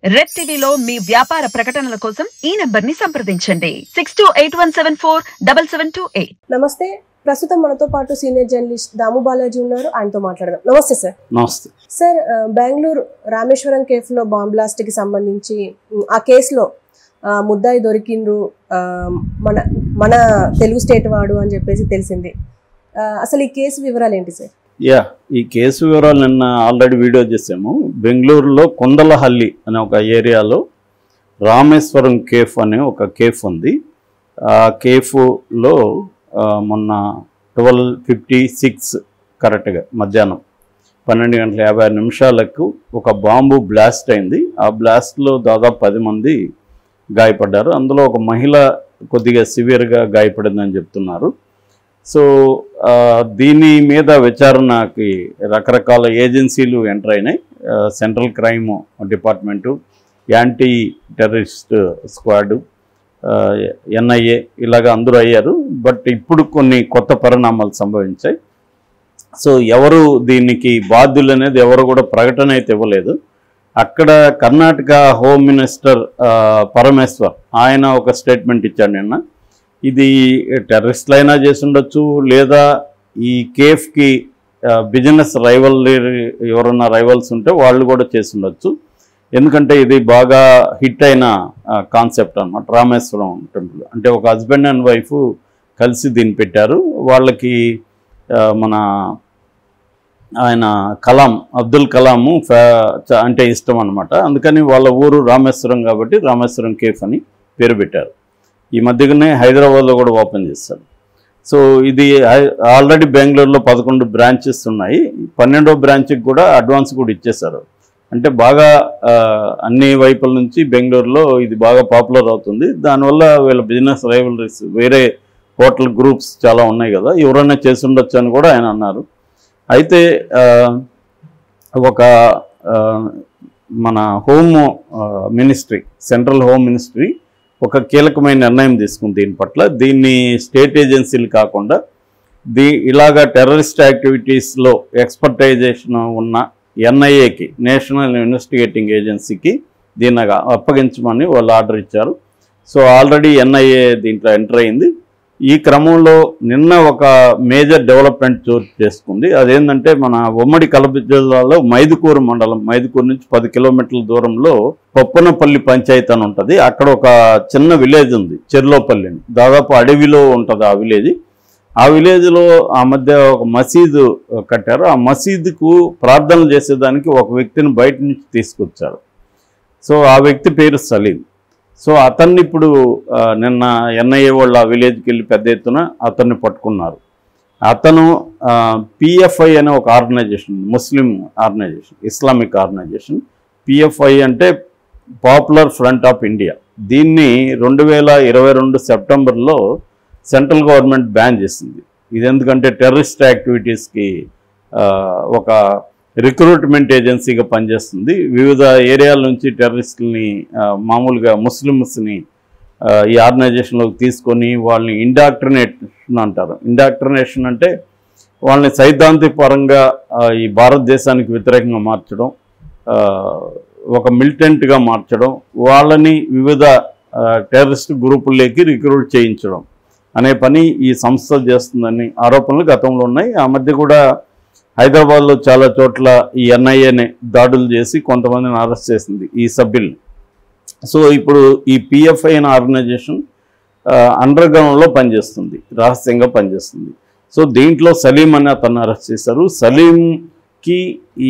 Red టీవీలో మీ వ్యాపార ప్రకటనల కోసం ఈ నంబర్ ని సంప్రదించండి 6281747728. నమస్తే. ప్రస్తుతం మనతో పాటు సీనియర్ జర్నలిస్ట్ దాము బాలాజీ ఉన్నారు. ఆయనతో మాట్లాడదాం. నమస్తే సార్. నమస్తే సార్. బెంగళూరు రామేశ్వరం కేఫ్లో బాంబ్ బ్లాస్ట్ కి సంబంధించి ఆ కేసులో ముద్దాయి దొరికిండ్రు, మన తెలుగు స్టేట్ వాడు అని చెప్పేసి తెలిసింది. అసలు ఈ కేసు వివరాలు ఏంటి సార్? ఈ కేసు వివరాలు నిన్న ఆల్రెడీ వీడియో చేసాము. బెంగళూరులో కొందలహల్లి అనే ఒక ఏరియాలో రామేశ్వరం కేఫ్ అనే ఒక కేఫ్ ఉంది. ఆ కేఫ్లో మొన్న 12:56 కరెక్ట్గా మధ్యాహ్నం 12:56 ఒక బాంబు బ్లాస్ట్ అయింది. ఆ బ్లాస్ట్లో దాదాపు 10 మంది గాయపడ్డారు. అందులో ఒక మహిళ కొద్దిగా సివియర్గా గాయపడిందని చెప్తున్నారు. సో దీని మీద విచారణకి రకరకాల ఏజెన్సీలు ఎంటర్ అయినాయి. Central crime department, anti terrorist squad, NIA ఇలాగ అందరూ అయ్యారు. బట్ ఇప్పుడు కొన్ని కొత్త పరిణామాలు సంభవించాయి. సో ఎవరు దీనికి బాధ్యులు అనేది ఎవరు కూడా ప్రకటన అయితే ఇవ్వలేదు. అక్కడ కర్ణాటక హోమ్ మినిస్టర్ పరమేశ్వర్ ఆయన ఒక స్టేట్మెంట్ ఇచ్చాడు నిన్న. ఇది టెర్రరిస్టులు అయినా చేసి ఉండొచ్చు, లేదా ఈ కేఫ్కి బిజినెస్ ఎవరన్నా రైవల్స్ ఉంటే వాళ్ళు కూడా చేసి ఉండొచ్చు. ఎందుకంటే ఇది బాగా హిట్ అయిన కాన్సెప్ట్ అన్నమాట. రామేశ్వరం టెంపుల్ అంటే ఒక హస్బెండ్ అండ్ వైఫ్ కలిసి దీన్ని పెట్టారు. వాళ్ళకి మన ఆయన అబ్దుల్ కలాము అంటే ఇష్టం అనమాట. అందుకని వాళ్ళ ఊరు రామేశ్వరం కాబట్టి రామేశ్వరం కేఫ్ అని పేరు పెట్టారు. ఈ మధ్యనే హైదరాబాద్లో కూడా ఓపెన్ చేస్తారు. సో ఇది ఆల్రెడీ బెంగళూరులో 11 బ్రాంచెస్ ఉన్నాయి. 12వ బ్రాంచ్కి కూడా అడ్వాన్స్ కూడా ఇచ్చేశారు. అంటే బాగా అన్ని వైపుల నుంచి బెంగళూరులో ఇది బాగా పాపులర్ అవుతుంది. దానివల్ల వీళ్ళ బిజినెస్ రైవలరీస్ వేరే హోటల్ గ్రూప్స్ చాలా ఉన్నాయి కదా, ఎవరైనా చేసి ఉండొచ్చు అని కూడా ఆయన అన్నారు. అయితే ఒక మన home ministry, central home ministry ఒక కీలకమైన నిర్ణయం తీసుకుంది దీని పట్ల. దీన్ని స్టేట్ ఏజెన్సీలు కాకుండా ఇలాగా టెర్రరిస్ట్ యాక్టివిటీస్లో ఎక్స్పర్టైజేషన్ ఉన్న NIAకి, నేషనల్ ఇన్వెస్టిగేటింగ్ ఏజెన్సీకి దీన్ని అప్పగించమని వాళ్ళు ఆర్డర్ ఇచ్చారు. సో ఆల్రెడీ NIA దీంట్లో ఎంటర్ అయింది. ఈ క్రమంలో నిన్న ఒక మేజర్ డెవలప్మెంట్ చోటు చేసుకుంది. అదేంటంటే మన ఉమ్మడి కడప జిల్లాలో మైదుకూరు మండలం, మైదుకూరు నుంచి 10 కిలోమీటర్ల దూరంలో పొప్పనపల్లి పంచాయతీ అని ఉంటుంది. అక్కడ ఒక చిన్న విలేజ్ ఉంది, చెర్లోపల్లి అని. దాదాపు అడవిలో ఉంటుంది ఆ విలేజ్. ఆ విలేజ్లో ఆ మధ్య ఒక మసీదు కట్టారు. ఆ మసీదుకు ప్రార్థనలు చేసేదానికి ఒక వ్యక్తిని బయట నుంచి తీసుకొచ్చారు. సో ఆ వ్యక్తి పేరు సలీం. సో అతన్ని ఇప్పుడు నిన్న NIA వాళ్ళు ఆ విలేజ్కి వెళ్ళి పెద్ద ఎత్తున అతన్ని పట్టుకున్నారు. అతను PFI అనే ఒక ఆర్గనైజేషన్, ముస్లిం ఆర్గనైజేషన్, ఇస్లామిక్ ఆర్గనైజేషన్. PFI అంటే పాపులర్ ఫ్రంట్ ఆఫ్ ఇండియా. దీన్ని 2022 సెప్టెంబర్లో సెంట్రల్ గవర్నమెంట్ బ్యాన్ చేసింది. ఇది ఎందుకంటే టెర్రరిస్ట్ యాక్టివిటీస్కి ఒక రిక్రూట్మెంట్ ఏజెన్సీగా పనిచేస్తుంది. వివిధ ఏరియాల నుంచి టెర్రరిస్టులని, మామూలుగా ముస్లిమ్స్ని ఈ ఆర్గనైజేషన్లోకి తీసుకొని వాళ్ళని ఇండాక్ట్రినేషన్ అంటారు. ఇండాక్ట్రినేషన్ అంటే వాళ్ళని సైద్ధాంతిక పరంగా ఈ భారతదేశానికి వ్యతిరేకంగా మార్చడం, ఒక మిలిటెంట్గా మార్చడం, వాళ్ళని వివిధ టెర్రరిస్ట్ గ్రూపుల్లోకి రిక్రూట్ చేయించడం అనే పని ఈ సంస్థ చేస్తుందని ఆరోపణలు గతంలో ఉన్నాయి. ఆ మధ్య కూడా హైదరాబాద్లో చాలా చోట్ల ఈ NIAని దాడులు చేసి కొంతమందిని అరెస్ట్ చేసింది ఈ సభ్యుల్ని. సో ఇప్పుడు ఈ PFI అనే ఆర్గనైజేషన్ అండర్ గ్రౌండ్లో పనిచేస్తుంది, రహస్యంగా పనిచేస్తుంది. సో దీంట్లో సలీం అని అతన్ని అరెస్ట్ చేశారు. సలీంకి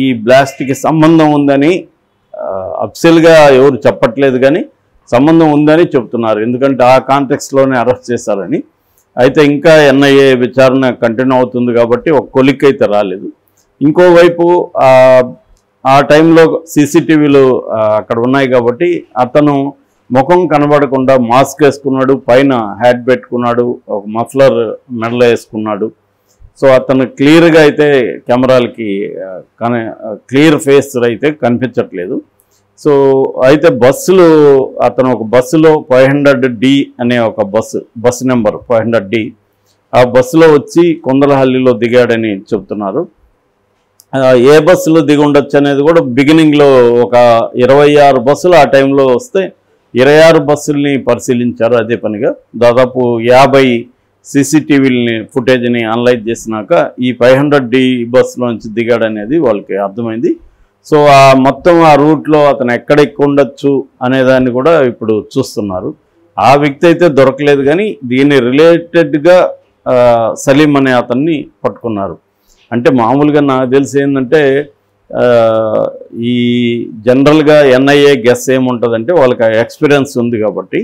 ఈ బ్లాస్ట్కి సంబంధం ఉందని అఫిషియల్గా ఎవరు చెప్పట్లేదు, కానీ సంబంధం ఉందని చెప్తున్నారు. ఎందుకంటే ఆ కాంటెక్స్ట్లోనే అరెస్ట్ చేశారని. అయితే ఇంకా NIA విచారణ కంటిన్యూ అవుతుంది కాబట్టి ఒక కొలిక్ అయితే రాలేదు. ఇంకోవైపు ఆ టైంలో CCTVలు అక్కడ ఉన్నాయి కాబట్టి అతను ముఖం కనబడకుండా మాస్క్ వేసుకున్నాడు, పైన హ్యాట్ పెట్టుకున్నాడు, ఒక మఫ్లర్ మెడలో వేసుకున్నాడు. సో అతను క్లియర్గా అయితే కెమెరాలకి క్లియర్ ఫేస్ అయితే కనిపించట్లేదు. సో అయితే అతను ఒక బస్సులో 500D అనే ఒక బస్సు నెంబర్ 500D, ఆ బస్సులో వచ్చి కొందలహల్లిలో దిగాడని చెప్తున్నారు. ఏ బస్సులో దిగి ఉండొచ్చు అనేది కూడా బిగినింగ్లో ఒక 26 బస్సులు ఆ టైంలో వస్తే 26 బస్సుల్ని పరిశీలించారు. అదే పనిగా దాదాపు 50 సీసీటీవీలని ఫుటేజ్ని అనలైజ్ చేసినాక ఈ 500D బస్సులోంచి దిగాడనేది వాళ్ళకి అర్థమైంది. సో ఆ మొత్తం ఆ రూట్లో అతను ఎక్కడ ఎక్కువ ఉండొచ్చు అనేదాన్ని కూడా ఇప్పుడు చూస్తున్నారు. ఆ వ్యక్తి అయితే దొరకలేదు, కానీ దీన్ని రిలేటెడ్గా సలీం అనే అతన్ని పట్టుకున్నారు. అంటే మామూలుగా నాకు తెలిసి ఏంటంటే ఈ జనరల్గా ఎన్ఐఏ గెస్ ఏముంటుందంటే వాళ్ళకి ఎక్స్పీరియన్స్ ఉంది కాబట్టి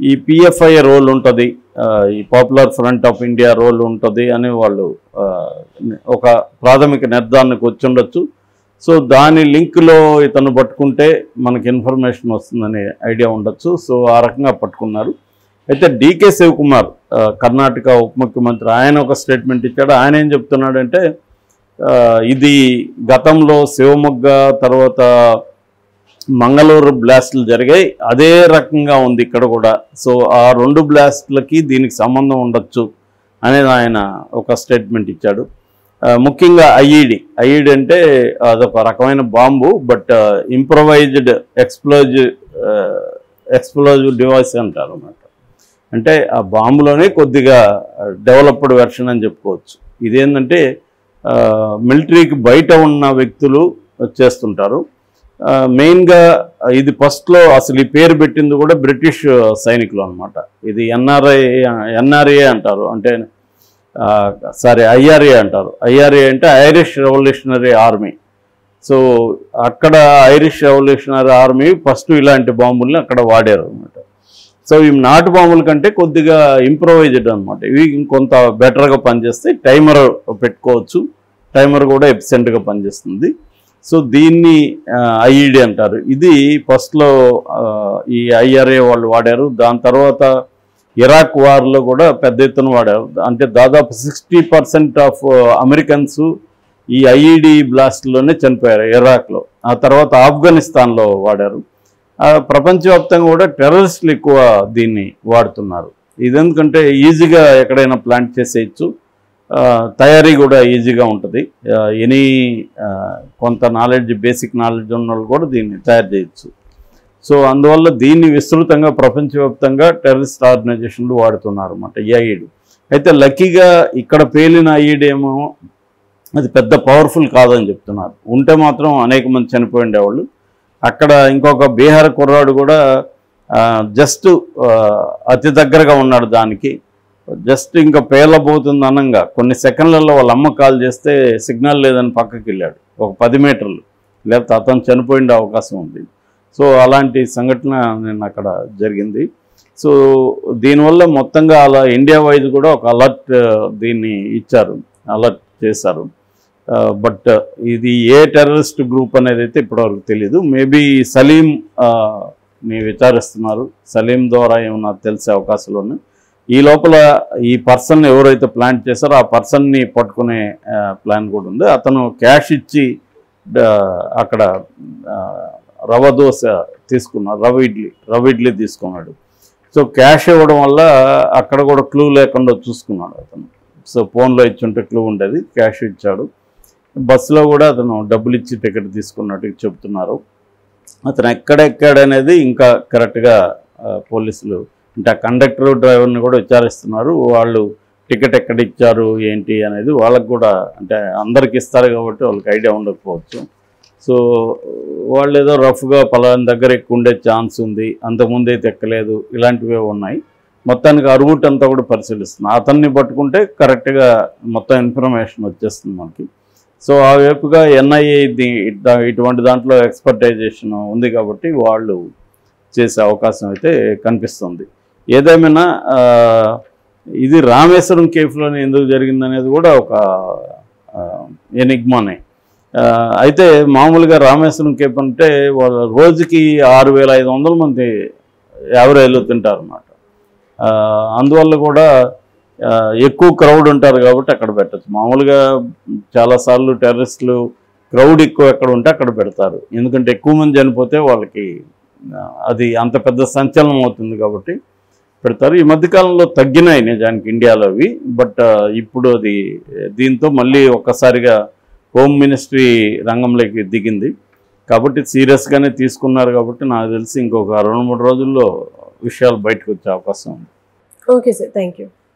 ఈ పిఎఫ్ఐ రోల్ ఉంటుంది, ఈ popular front of India role ఉంటుంది అని వాళ్ళు ఒక ప్రాథమిక నిర్ధారణకు వచ్చి ఉండొచ్చు. సో దాని లింక్లో ఇతను పట్టుకుంటే మనకి ఇన్ఫర్మేషన్ వస్తుందనే ఐడియా ఉండొచ్చు. సో ఆ రకంగా పట్టుకున్నారు. అయితే డీకే శివకుమార్ కర్ణాటక ఉప ముఖ్యమంత్రి, ఆయన ఒక స్టేట్మెంట్ ఇచ్చాడు. ఆయన ఏం చెప్తున్నాడంటే ఇది గతంలో శివమొగ్గ తర్వాత మంగళూరు బ్లాస్టులు జరిగాయి, అదే రకంగా ఉంది ఇక్కడ కూడా. సో ఆ 2 బ్లాస్టులకి దీనికి సంబంధం ఉండొచ్చు అనేది ఆయన ఒక స్టేట్మెంట్ ఇచ్చాడు. ముఖ్యంగా ఐఈడి అంటే అదొక రకమైన bomb, but improvised explosive device అంటారు అన్నమాట. అంటే ఆ బాంబులోనే కొద్దిగా డెవలప్డ్ వెర్షన్ అని చెప్పుకోవచ్చు. ఇదేంటంటే మిలిటరీకి బయట ఉన్న వ్యక్తులు చేస్తుంటారు. మెయిన్గా ఇది ఫస్ట్లో అసలు ఈ పేరు పెట్టింది కూడా బ్రిటిష్ సైనికులు అనమాట. ఇది ఎన్ఆర్ఏ అంటారు, అంటే ఐఆర్ఏ అంటారు. ఐఆర్ఏ అంటే ఐరిష్ రెవల్యూషనరీ ఆర్మీ. సో అక్కడ ఐరిష్ రెవల్యూషనరీ ఆర్మీ ఫస్ట్ ఇలాంటి బాంబుల్ని అక్కడ వాడారు అనమాట. సో ఇవి నాటు బాంబుల కంటే కొద్దిగా ఇంప్రొవైజ్డ్ అనమాట. ఇవి ఇంకొంత బెటర్గా పనిచేస్తే టైమర్ పెట్టుకోవచ్చు, టైమర్ కూడా ఎఫిషియెంట్గా పనిచేస్తుంది. సో దీన్ని ఐఈడి అంటారు. ఇది ఫస్ట్లో ఈ ఐఆర్ఏ వాళ్ళు వాడారు. దాని తర్వాత ఇరాక్ వార్లో కూడా పెద్ద ఎత్తున వాడారు. అంటే దాదాపు 60% ఆఫ్ అమెరికన్స్ ఈ ఐఈడి బ్లాస్ట్లోనే చనిపోయారు ఇరాక్లో. ఆ తర్వాత ఆఫ్ఘనిస్తాన్లో వాడారు. ప్రపంచవ్యాప్తంగా కూడా టెర్రరిస్టులు ఎక్కువ దీన్ని వాడుతున్నారు. ఇదెందుకంటే ఈజీగా ఎక్కడైనా ప్లాంట్ చేసేయచ్చు, తయారీ కూడా ఈజీగా ఉంటుంది. కొంత నాలెడ్జ్, బేసిక్ నాలెడ్జ్ ఉన్న వాళ్ళు కూడా దీన్ని తయారు చేయొచ్చు. సో అందువల్ల దీన్ని విస్తృతంగా ప్రపంచవ్యాప్తంగా టెర్రరిస్ట్ ఆర్గనైజేషన్లు వాడుతున్నారు అన్నమాట ఈ ఐఈడి. అయితే లక్కీగా ఇక్కడ పేలిన ఐఈడి ఏమో అది పెద్ద పవర్ఫుల్ కాదని చెప్తున్నారు. ఉంటే మాత్రం అనేక మంది చనిపోయి ఉండేవాళ్ళు. అక్కడ ఇంకొక బీహార్ కుర్రాడు కూడా జస్ట్ అతి దగ్గరగా ఉన్నాడు దానికి. జస్ట్ ఇంకా పేలబోతుంది అనంగా కొన్ని సెకండ్లలో వాళ్ళ అమ్మ కాల్ చేస్తే సిగ్నల్ లేదని పక్కకి వెళ్ళాడు ఒక 10 మీటర్లు, లేకపోతే అతను చనిపోయిన అవకాశం ఉంది. సో అలాంటి సంఘటన నిన్న అక్కడ జరిగింది. సో దీనివల్ల మొత్తంగా అలా ఇండియా వైజ్ కూడా ఒక అలర్ట్ దీన్ని ఇచ్చారు, అలర్ట్ చేశారు. బట్ ఇది ఏ టెర్రరిస్ట్ గ్రూప్ అనేది అయితే ఇప్పటివరకు తెలీదు. మేబీ సలీంని విచారిస్తున్నారు. సలీం ద్వారా ఏమన్నా తెలిసే అవకాశాలు ఉన్నాయి. ఈ లోపల ఈ పర్సన్ ఎవరైతే ప్లాన్ చేశారో ఆ పర్సన్ని పట్టుకునే ప్లాన్ కూడా ఉంది. అతను క్యాష్ ఇచ్చి అక్కడ రవ దోశ తీసుకున్నాడు, రవ ఇడ్లీ తీసుకున్నాడు. సో క్యాష్ ఇవ్వడం వల్ల అక్కడ కూడా క్లూ లేకుండా చూసుకున్నాడు అతను. సో ఫోన్లో ఇచ్చుంటే క్లూ ఉండేది, క్యాష్ ఇచ్చాడు. బస్సులో కూడా అతను డబ్బులు ఇచ్చి టికెట్ తీసుకున్నట్టు చెప్తున్నారు. అతను ఎక్కడెక్కడనేది ఇంకా కరెక్ట్గా పోలీసులు అంటే ఆ కండక్టర్ డ్రైవర్ని కూడా విచారిస్తున్నారు. వాళ్ళు టికెట్ ఎక్కడ ఇచ్చారు ఏంటి అనేది వాళ్ళకు కూడా, అంటే అందరికి ఇస్తారు కాబట్టి వాళ్ళకి ఐడియా ఉండకపోవచ్చు. సో వాళ్ళు ఏదో రఫ్గా పలానా దగ్గర ఎక్కువ ఉండే ఛాన్స్ ఉంది, అంతకుముందు అయితే ఎక్కలేదు, ఇలాంటివే ఉన్నాయి. మొత్తానికి ఆ రూట్ అంతా కూడా పరిశీలిస్తున్నారు. అతన్ని పట్టుకుంటే కరెక్ట్గా మొత్తం ఇన్ఫర్మేషన్ వచ్చేస్తుంది మనకి. సో ఆ వైపుగా ఎన్ఐఏ ఇటువంటి దాంట్లో ఎక్స్పర్టైజేషన్ ఉంది కాబట్టి వాళ్ళు చేసే అవకాశం అయితే కనిపిస్తుంది. ఏదేమైనా ఇది రామేశ్వరం కేఫ్లోనే ఎందుకు జరిగిందనేది కూడా ఒక ఎనిగ్మానే. అయితే మామూలుగా రామేశ్వరం కేఫ్ అంటే వాళ్ళ రోజుకి 6500 మంది యావరేజ్లో తింటారు అన్నమాట. అందువల్ల కూడా ఎక్కువ క్రౌడ్ ఉంటారు కాబట్టి అక్కడ పెట్టచ్చు. మామూలుగా చాలాసార్లు టెర్రరిస్టులు క్రౌడ్ ఎక్కువ ఎక్కడ ఉంటే అక్కడ పెడతారు. ఎందుకంటే ఎక్కువ మంది చనిపోతే వాళ్ళకి అది అంత పెద్ద సంచలనం అవుతుంది కాబట్టి పెడతారు. ఈ మధ్యకాలంలో తగ్గినాయి నిజానికి ఇండియాలో అవి. బట్ ఇప్పుడు అది దీంతో మళ్ళీ ఒక్కసారిగా హోమ్ మినిస్ట్రీ రంగంలోకి దిగింది. కాబట్టి సీరియస్గానే తీసుకున్నారు. కాబట్టి నాకు తెలిసి ఇంకొక 2-3 రోజుల్లో విషయాలు బయటకు వచ్చే అవకాశం ఉంది. Okay sir, thank you.